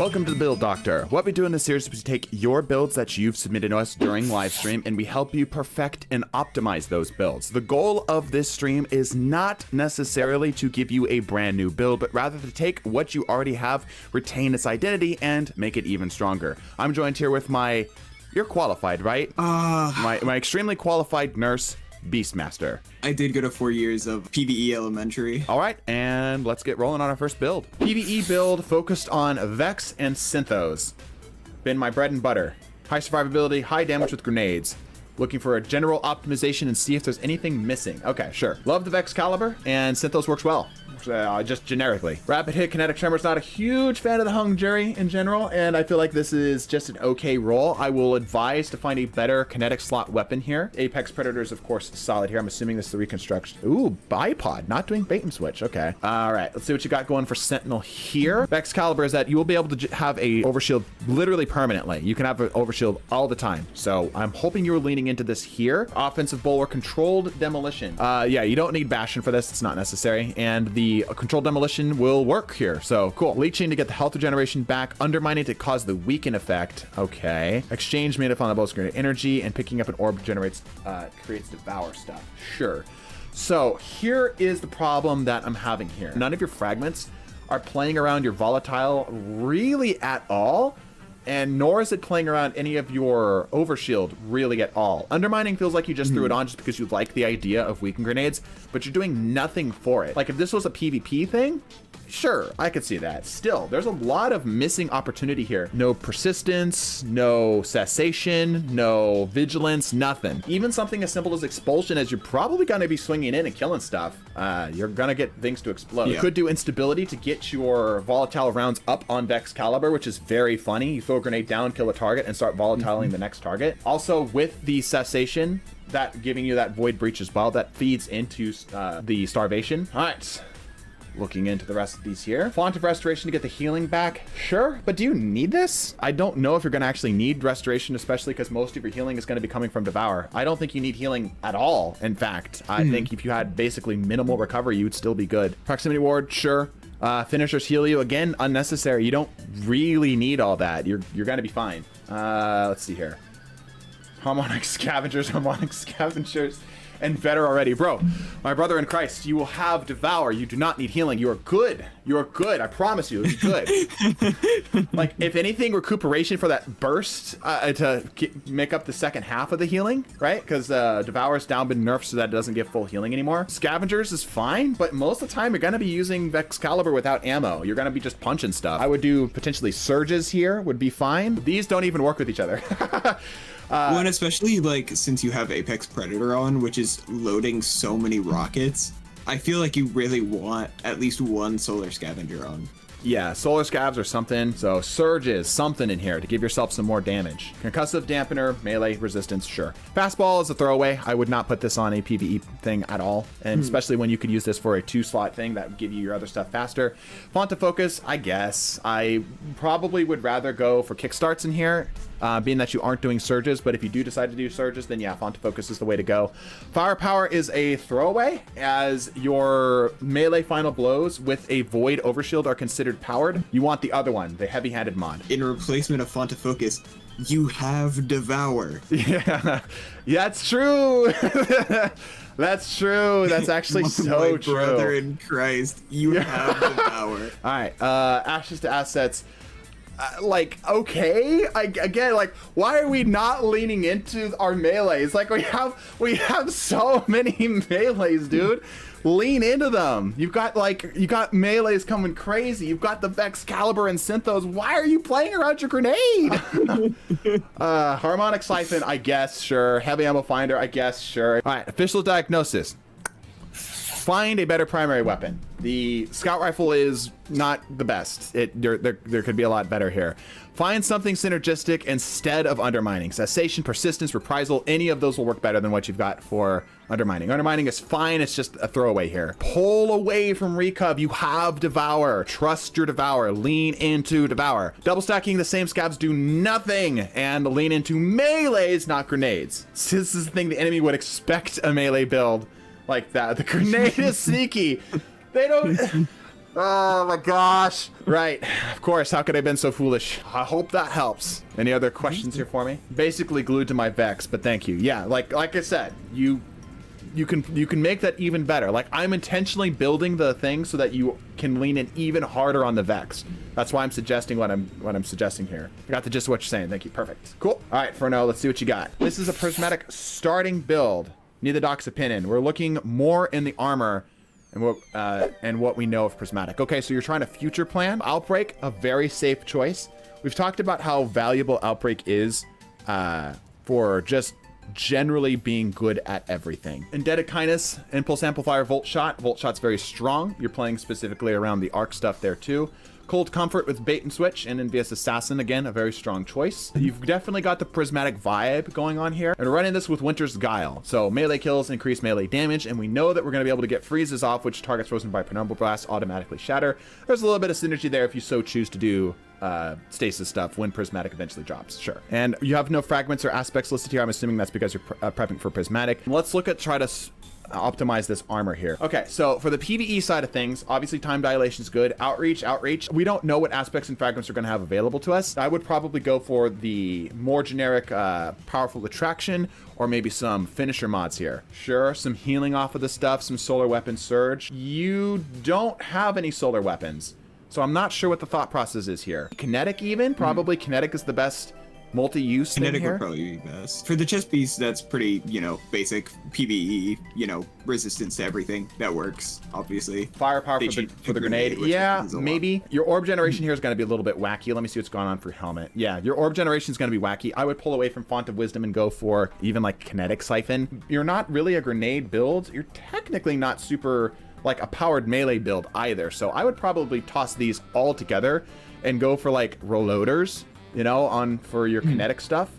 Welcome to the Build Doctor. What we do in this series is we take your builds that you've submitted to us during live stream and we help you perfect and optimize those builds. The goal of this stream is not necessarily to give you a brand new build, but rather to take what you already have, retain its identity, and make it even stronger. I'm joined here with my... You're qualified, right? My extremely qualified nurse, Beastmaster. I did go to 4 years of PvE elementary. All right, and let's get rolling on our first build. PvE build focused on Vex and Synthos. Been my bread and butter. High survivability, high damage with grenades. Looking for a general optimization and see if there's anything missing. Okay, sure. Love the Vex caliber, and Synthos works well. Just generically. Rapid hit, kinetic tremors, not a huge fan of the hung jury in general, and I feel like this is just an okay roll. I will advise to find a better kinetic slot weapon here. Apex Predator is, of course, solid here. I'm assuming this is the reconstruction. Ooh, bipod, not doing bait and switch. Okay. All right, let's see what you got going for Sentinel here. Vex caliber is that you will be able to have a overshield literally permanently. You can have an overshield all the time. So I'm hoping you're leaning into this here. Offensive bulwark, controlled demolition. Yeah, you don't need Bastion for this. It's not necessary. And the controlled demolition will work here. So cool. Leeching to get the health regeneration back. Undermining to cause the weaken effect. Okay. Exchange made up on the both grenade energy, and picking up an orb generates creates devour stuff. Sure. So here is the problem that I'm having here. None of your fragments are playing around your volatile really at all. And nor is it playing around any of your overshield really at all. Undermining feels like you just threw it on just because you like the idea of weaken grenades, but you're doing nothing for it. Like if this was a PvP thing, sure, I could see that. Still, there's a lot of missing opportunity here. No persistence, no cessation, no vigilance, nothing. Even something as simple as expulsion, as you're probably going to be swinging in and killing stuff, you're going to get things to explode. Yeah. You could do instability to get your volatile rounds up on Vex caliber, which is very funny. You throw a grenade down, kill a target, and start volatiling the next target. Also, with the cessation, that giving you that void breach as well, that feeds into the starvation. All right. Looking into the rest of these here. Font of Restoration to get the healing back. Sure, but do you need this? I don't know if you're going to actually need Restoration, especially because most of your healing is going to be coming from Devour. I don't think you need healing at all. In fact, I think if you had basically minimal recovery, you would still be good. Proximity Ward, sure. Finishers heal you. Again, unnecessary. You don't really need all that. You're going to be fine. Let's see here. Harmonic Scavengers, and better already. Bro, my brother in Christ, you will have Devour. You do not need healing. You are good. You are good. I promise you, it's good. Like, if anything, recuperation for that burst to make up the second half of the healing, right? Because Devour's down been nerfed so that it doesn't get full healing anymore. Scavengers is fine, but most of the time, you're going to be using Vex caliber without ammo. You're going to be just punching stuff. I would do potentially Surges here, would be fine. These don't even work with each other. Well, and especially like since you have Apex Predator on, which is loading so many rockets, I feel like you really want at least one Solar Scavenger on. Yeah, Solar Scavs or something. So Surges, something in here to give yourself some more damage. Concussive Dampener, melee resistance, sure. Fastball is a throwaway. I would not put this on a PvE thing at all. And especially when you could use this for a 2-slot thing that would give you your other stuff faster. Font of Focus, I guess. I probably would rather go for kickstarts in here. Being that you aren't doing Surges, but if you do decide to do Surges, then yeah, Font of Focus is the way to go. Firepower is a throwaway, as your melee final blows with a Void Overshield are considered powered. You want the other one, the heavy-handed mod. In replacement of Font of Focus, you have Devour. Yeah, that's true. That's true. That's actually so true. My brother in Christ, you have Devour. All right, Ashes to Assets. Like, okay, again, like, why are we not leaning into our melees? Like, we have so many melees, dude. Lean into them. You got melees coming crazy. You've got the Vex caliber and Synthos. Why are you playing around your grenade? Harmonic Siphon, I guess, sure. Heavy Ammo Finder, I guess, sure. All right, official diagnosis. Find a better primary weapon. The scout rifle is not the best. There could be a lot better here. Find something synergistic instead of undermining. Cessation, persistence, reprisal, any of those will work better than what you've got for undermining. Undermining is fine, it's just a throwaway here. Pull away from Recov, you have Devour. Trust your Devour, lean into Devour. Double stacking the same scabs do nothing, and lean into melees, not grenades. This is the thing the enemy would expect a melee build like that. The grenade is sneaky. They don't... Oh my gosh. Right. Of course. How could I have been so foolish? I hope that helps. Any other questions here for me? Basically glued to my Vex, but thank you. Yeah, like I said, you can make that even better. Like, I'm intentionally building the thing so that you can lean in even harder on the Vex. That's why I'm suggesting what I'm suggesting here. I got the gist of what you're saying. Thank you. Perfect. Cool. All right, Furno, let's see what you got. This is a prismatic starting build. Need the doc's opinion. We're looking more in the armor and what we know of prismatic. Okay, so you're trying to future plan. Outbreak, a very safe choice. We've talked about how valuable Outbreak is for just generally being good at everything. Indebted Kindness, Impulse Amplifier, Volt Shot. Volt Shot's very strong. You're playing specifically around the arc stuff there too. Cold Comfort with Bait and Switch and Envious Assassin, again, a very strong choice. You've definitely got the prismatic vibe going on here. And we're running this with Winter's Guile. So melee kills increase melee damage, and we know that we're going to be able to get freezes off, which targets frozen by Penumbral Blast automatically shatter. There's a little bit of synergy there if you so choose to do stasis stuff when prismatic eventually drops, sure. And you have no fragments or aspects listed here. I'm assuming that's because you're prepping for prismatic. Let's look at try to optimize this armor here. Okay, so for the PvE side of things, obviously time dilation is good. Outreach. We don't know what aspects and fragments are going to have available to us. I would probably go for the more generic powerful attraction, or maybe some finisher mods here. Sure, some healing off of the stuff, some solar weapon surge. You don't have any solar weapons, so I'm not sure what the thought process is here. Kinetic even? Probably kinetic is the best multi-use thing here. Kinetic would probably be best. For the chest piece, that's pretty, basic PvE, resistance to everything. That works, obviously. Firepower for the grenade. Yeah, maybe. Your orb generation here is going to be a little bit wacky. Let me see what's going on for helmet. Yeah, your orb generation is going to be wacky. I would pull away from Font of Wisdom and go for even like Kinetic Siphon. You're not really a grenade build. You're technically not super like a powered melee build either. So I would probably toss these all together and go for like reloaders, for your kinetic stuff,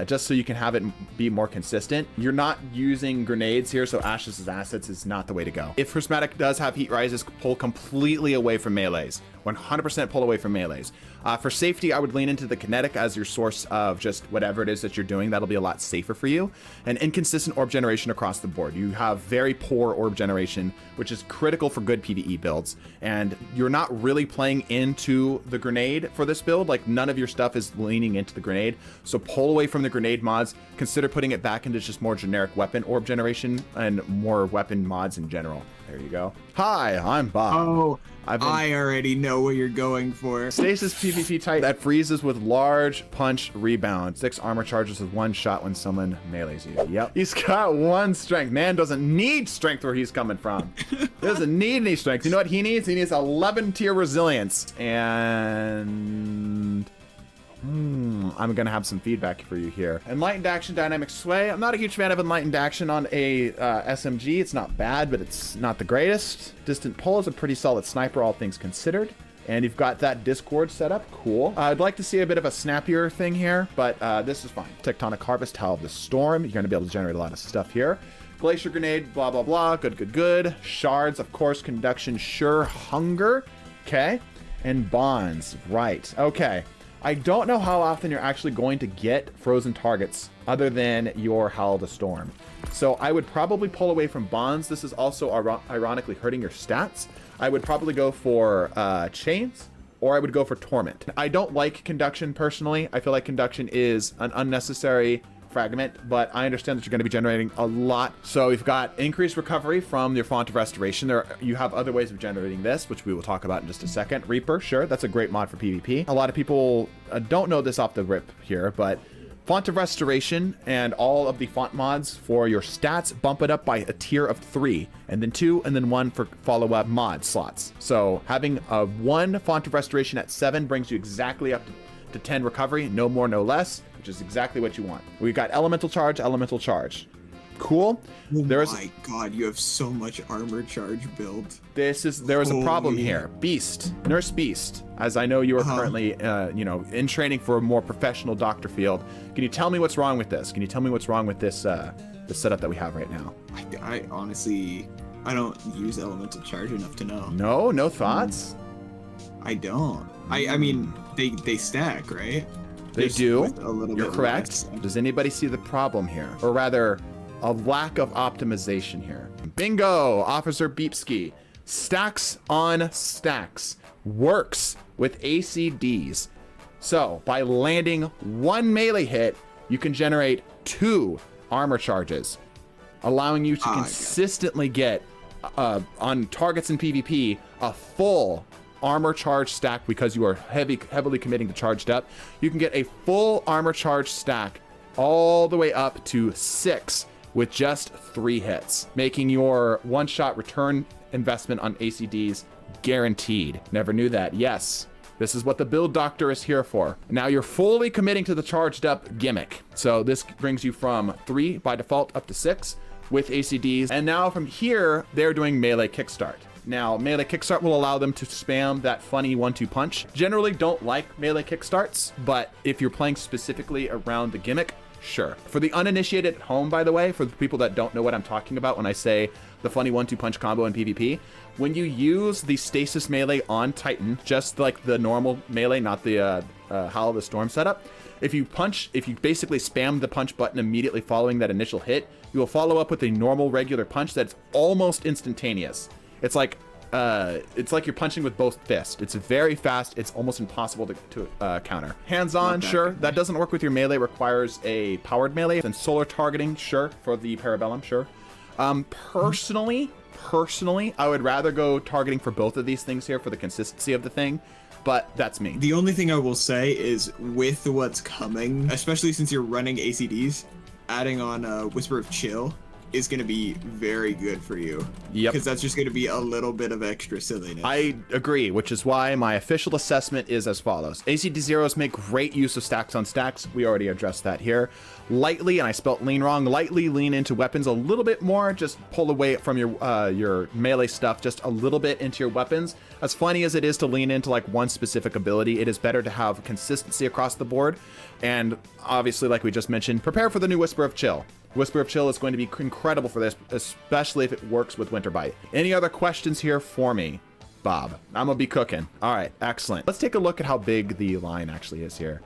just so you can have it be more consistent. You're not using grenades here, so Ashes' assets is not the way to go. If Prismatic does have heat rises, pull completely away from melees. 100% pull away from melees. For safety, I would lean into the kinetic as your source of just whatever it is that you're doing. That'll be a lot safer for you. And inconsistent orb generation across the board. You have very poor orb generation, which is critical for good PvE builds. And you're not really playing into the grenade for this build. Like, none of your stuff is leaning into the grenade. So pull away from the grenade mods. Consider putting it back into just more generic weapon orb generation and more weapon mods in general. There you go. Hi, I'm Bob. Oh, I already know what you're going for. Stasis PvP type that freezes with large punch rebound. 6 armor charges with 1 shot when someone melees you. Yep. He's got 1 strength. Man doesn't need strength where he's coming from. He doesn't need any strength. You know what he needs? He needs 11 tier resilience. And I'm gonna have some feedback for you here. Enlightened action, dynamic sway. I'm not a huge fan of enlightened action on a SMG. It's not bad, but it's not the greatest. Distant pull is a pretty solid sniper, all things considered. And you've got that Discord set up. Cool. I'd like to see a bit of a snappier thing here, but this is fine. Tectonic Harvest, Howl of the Storm. You're gonna be able to generate a lot of stuff here. Glacier Grenade, blah, blah, blah. Good. Shards, of course. Conduction, sure. Hunger. Okay. And bonds. Right. Okay. I don't know how often you're actually going to get frozen targets other than your Howl of the Storm. So I would probably pull away from bonds. This is also ironically hurting your stats. I would probably go for chains, or I would go for torment. I don't like conduction personally. I feel like conduction is an unnecessary fragment, but I understand that you're going to be generating a lot. So we've got increased recovery from your Font of Restoration. You have other ways of generating this, which we will talk about in just a second. Reaper, sure, that's a great mod for PvP. A lot of people don't know this off the rip here, but Font of Restoration and all of the font mods for your stats bump it up by a tier of 3, and then 2, and then 1 for follow-up mod slots. So having a 1 Font of Restoration at 7 brings you exactly up to 10 recovery, no more, no less, which is exactly what you want. We've got elemental charge. Cool. Oh my god, you have so much armor charge build. There is a problem here. Beast, Nurse Beast, as I know you are currently, in training for a more professional doctor field. Can you tell me what's wrong with this? Can you tell me what's wrong with this, the setup that we have right now? I honestly, I don't use elemental charge enough to know. No thoughts? I don't. I mean, they stack, right? They do. You're correct. Does anybody see the problem here? Or rather, a lack of optimization here. Bingo! Officer Beepski. Stacks on stacks works with ACDs. So by landing 1 melee hit, you can generate 2 armor charges, allowing you to consistently get on targets in PvP a full armor charge stack because you are heavily committing to charged up. You can get a full armor charge stack all the way up to 6 with just 3 hits, making your one-shot return investment on ACDs guaranteed. Never knew that. Yes, this is what the build doctor is here for. Now you're fully committing to the charged up gimmick. So this brings you from 3 by default up to 6 with ACDs. And now from here, they're doing melee kickstart. Now, melee kickstart will allow them to spam that funny 1-2 punch. Generally don't like melee kickstarts, but if you're playing specifically around the gimmick, sure. For the uninitiated at home, by the way, for the people that don't know what I'm talking about when I say the funny 1-2 punch combo in PvP, when you use the stasis melee on Titan, just like the normal melee, not the Howl of the Storm setup, if you basically spam the punch button immediately following that initial hit, you will follow up with a normal regular punch that's almost instantaneous. It's like you're punching with both fists. It's very fast. It's almost impossible to counter. Hands-on, sure. That doesn't work with your melee. Requires a powered melee. And solar targeting, sure. For the Parabellum, sure. Personally, I would rather go targeting for both of these things here for the consistency of the thing. But that's me. The only thing I will say is with what's coming, especially since you're running ACDs, adding on Whisper of Chill is going to be very good for you. Yep. Because that's just going to be a little bit of extra silliness. I agree, which is why my official assessment is as follows. ACD zeros make great use of stacks on stacks. We already addressed that here. Lightly, and I spelt lean wrong, lightly lean into weapons a little bit more. Just pull away from your melee stuff just a little bit into your weapons. As funny as it is to lean into like one specific ability, it is better to have consistency across the board. And obviously, like we just mentioned, prepare for the new Whisper of Chill. Whisper of Chill is going to be incredible for this, especially if it works with Winter Bite. Any other questions here for me, Bob? I'm gonna be cooking. All right, excellent. Let's take a look at how big the line actually is here.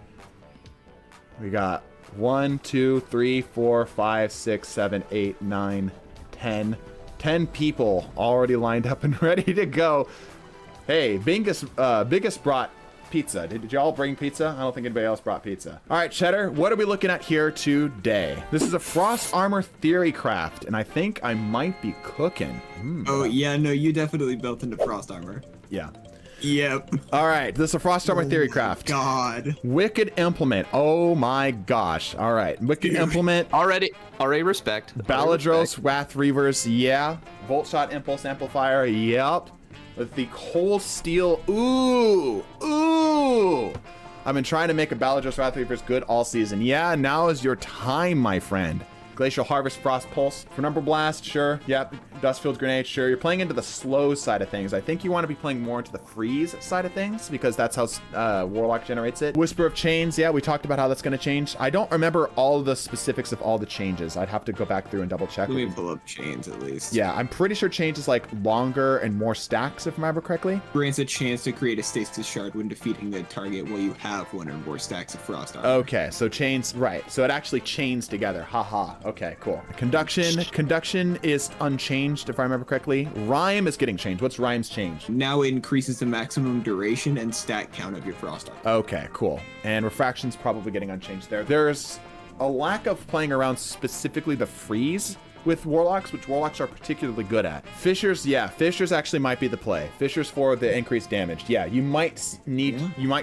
We got 1, 2, 3, 4, 5, 6, 7, 8, 9, 10. 10 people already lined up and ready to go. Hey, biggest brought pizza. Did y'all bring pizza? I don't think anybody else brought pizza. All right, Cheddar, what are we looking at here today? This is a Frost Armor Theory Craft, and I think I might be cooking. Oh, yeah, no, you definitely built into Frost Armor. Yeah. Yep. All right, this is a Frost Armor Theory Craft. God. Wicked Implement. Oh my gosh. All right, Wicked Implement. Already respect. Baladros, Wrath Reavers, yeah. Volt Shot Impulse Amplifier, yep. With the Cold Steel, ooh. I've been trying to make a Baladros Wrath Reavers good all season. Yeah, now is your time, my friend. Glacial Harvest, Frost Pulse. Penumbra Blast, sure. Yep. Dustfield Grenade, sure. You're playing into the slow side of things. I think you want to be playing more into the freeze side of things because that's how Warlock generates it. Whisper of Chains, yeah, we talked about how that's going to change. I don't remember all the specifics of all the changes. I'd have to go back through and double check. Let me pull up Chains at least. Yeah, I'm pretty sure Chains is like longer and more stacks, if I remember correctly. Grants a chance to create a stasis shard when defeating the target while you have 1 or more stacks of Frost Armor. Okay, so Chains, right. So it actually chains together. Haha. Okay, cool. Conduction is unchanged, if I remember correctly. Rhyme is getting changed. What's Rhyme's change? Now it increases the maximum duration and stat count of your Frost Armor. Okay, cool. And Refraction's probably getting unchanged there. There's a lack of playing around specifically the freeze with Warlocks, which Warlocks are particularly good at. Fissures, yeah, Fissures actually might be the play. Fissures for the increased damage. Yeah, you might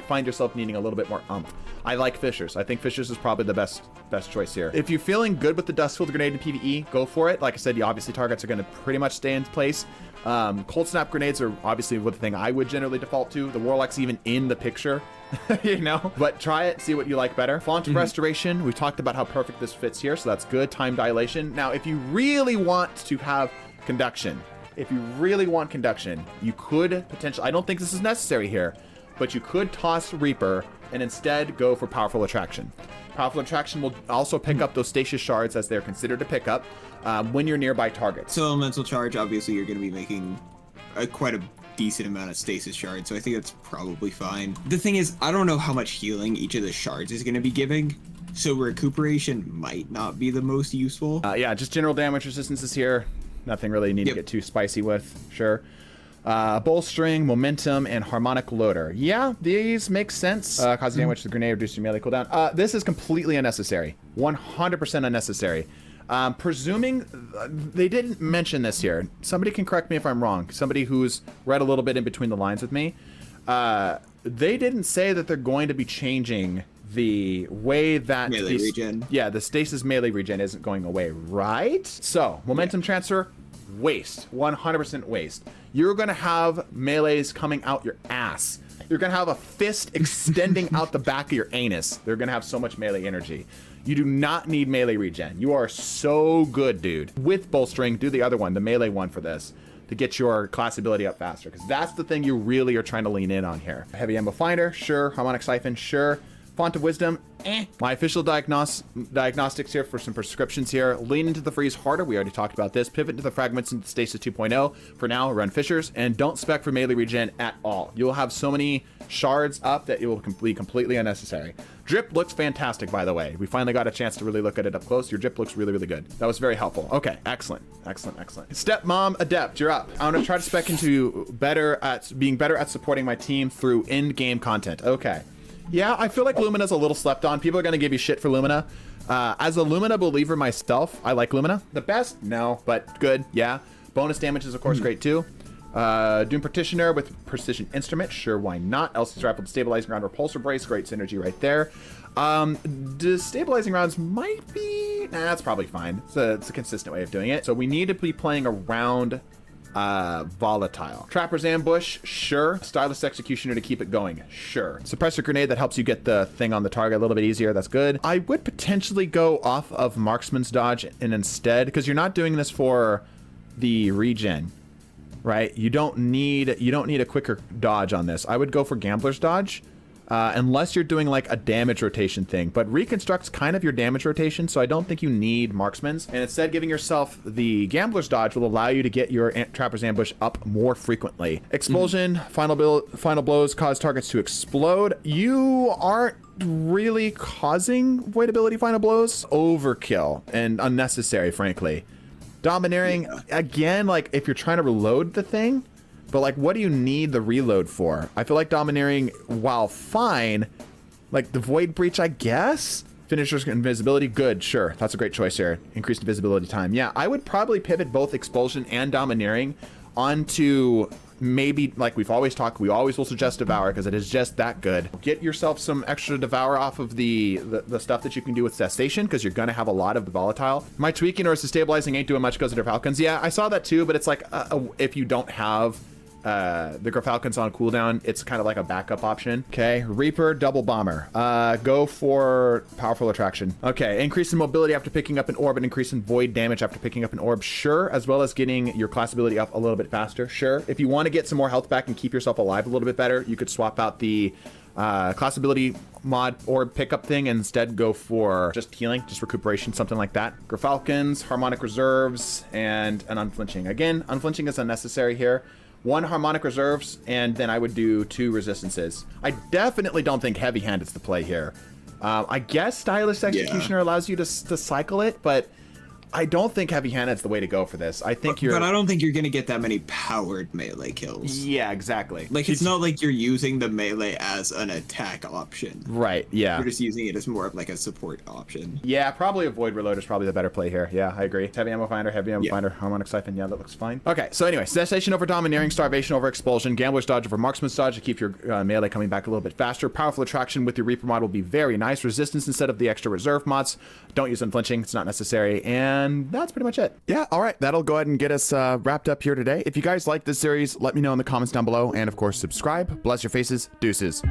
find yourself needing a little bit more umph. I like Fissures. I think Fissures is probably the best choice here. If you're feeling good with the Dustfield Grenade in PvE, go for it. Like I said, obviously targets are going to pretty much stay in place. Cold Snap Grenades are obviously the thing I would generally default to. The Warlock's even in the picture, you know? But try it, see what you like better. Font of Restoration, we've talked about how perfect this fits here, so that's good. Time Dilation. Now, if you really want to have Conduction, you could potentially, I don't think this is necessary here, but you could toss Reaper and instead go for Powerful Attraction. Powerful Attraction will also pick up those stasis shards as they're considered to pick up when you're nearby targets. So Elemental Charge, obviously you're going to be making quite a decent amount of stasis shards, so I think that's probably fine. The thing is, I don't know how much healing each of the shards is going to be giving, so Recuperation might not be the most useful. Yeah, just general damage resistance is here. Nothing really you need to get too spicy with, sure. Bolstering, momentum, and harmonic loader. Yeah, these make sense. Cause damage to the grenade, reduce your melee cooldown. This is completely unnecessary. 100% unnecessary. Presuming they didn't mention this here. Somebody can correct me if I'm wrong. Somebody who's read a little bit in between the lines with me. They didn't say that they're going to be changing the way that melee regen. Yeah, the stasis melee regen isn't going away, right? So momentum transfer, waste, 100% waste. You're gonna have melees coming out your ass. You're gonna have a fist extending out the back of your anus. They're gonna have so much melee energy. You do not need melee regen. You are so good, dude. With bolstering, do the other one, the melee one for this, to get your class ability up faster, because that's the thing you really are trying to lean in on here. Heavy ammo finder, sure. Harmonic siphon, sure. Font of wisdom, eh. My official diagnostics here for some prescriptions here. Lean into the freeze harder. We already talked about this. Pivot into the fragments into stasis 2.0. For now, run fissures, and don't spec for melee regen at all. You'll have so many shards up that it will be completely unnecessary. Drip looks fantastic, by the way. We finally got a chance to really look at it up close. Your drip looks really, really good. That was very helpful. Okay, excellent, excellent, excellent. Stepmom Adept, you're up. I'm gonna try to spec into being better at supporting my team through in-game content. Okay. Yeah, I feel like Lumina's a little slept on. People are gonna give you shit for Lumina. As a Lumina believer myself, I like Lumina. The best? No, but good, yeah. Bonus damage is of course great too. Doom Partitioner with Precision Instrument, sure, why not? Elsie's Rifle, Destabilizing Round, Repulsor Brace, great synergy right there. Destabilizing Rounds might be, nah, that's probably fine. It's a consistent way of doing it. So we need to be playing around volatile. Trapper's Ambush, sure. Stylus Executioner to keep it going, sure. Suppressor Grenade that helps you get the thing on the target a little bit easier, that's good. I would potentially go off of Marksman's Dodge and instead, because you're not doing this for the regen, right? You don't need a quicker dodge on this. I would go for Gambler's Dodge, unless you're doing like a damage rotation thing, but Reconstruct's kind of your damage rotation, so I don't think you need Marksman's, and instead giving yourself the Gambler's Dodge will allow you to get your Trapper's Ambush up more frequently. Expulsion, final blows cause targets to explode. You aren't really causing void ability final blows. Overkill and unnecessary, frankly. Domineering, again, like if you're trying to reload the thing, but like what do you need the reload for? I feel like Domineering, while fine, like the Void Breach, I guess? Finisher's Invisibility, good, sure. That's a great choice here. Increased invisibility time. Yeah, I would probably pivot both Expulsion and Domineering onto maybe, like we've always talked, we always will suggest Devour because it is just that good. Get yourself some extra Devour off of the stuff that you can do with Cessation, because you're going to have a lot of the volatile. My tweaking or stabilizing ain't doing much because of the Falcons. Yeah, I saw that too, but it's like if you don't have the Grafalcons on cooldown, it's kind of like a backup option. Okay, Reaper, Double Bomber. Go for Powerful Attraction. Okay, increase in mobility after picking up an orb and increase in void damage after picking up an orb, sure, as well as getting your class ability up a little bit faster, sure. If you want to get some more health back and keep yourself alive a little bit better, you could swap out the class ability mod orb pickup thing and instead go for just healing, just recuperation, something like that. Grafalcons, Harmonic Reserves, and an Unflinching. Again, Unflinching is unnecessary here. 1 Harmonic Reserves, and then I would do 2 Resistances. I definitely don't think Heavy Hand is the play here. I guess Stylus Executioner allows you to cycle it, but I don't think Heavy Handed's the way to go for this. I think But I don't think you're going to get that many powered melee kills. Yeah, exactly. Like, it's not like you're using the melee as an attack option. Right, yeah. You're just using it as more of like a support option. Yeah, probably a Void Reloader is probably the better play here. Yeah, I agree. Heavy Ammo Finder, Harmonic Siphon. Yeah, that looks fine. Okay, so anyway, Cessation over Domineering, Starvation over Expulsion, Gambler's Dodge over Marksman's Dodge to keep your melee coming back a little bit faster. Powerful Attraction with your Reaper mod will be very nice. Resistance instead of the extra reserve mods. Don't use Unflinching, it's not necessary. And that's pretty much it. Yeah, all right, that'll go ahead and get us wrapped up here today. If you guys like this series, let me know in the comments down below, and of course subscribe. Bless your faces. Deuces.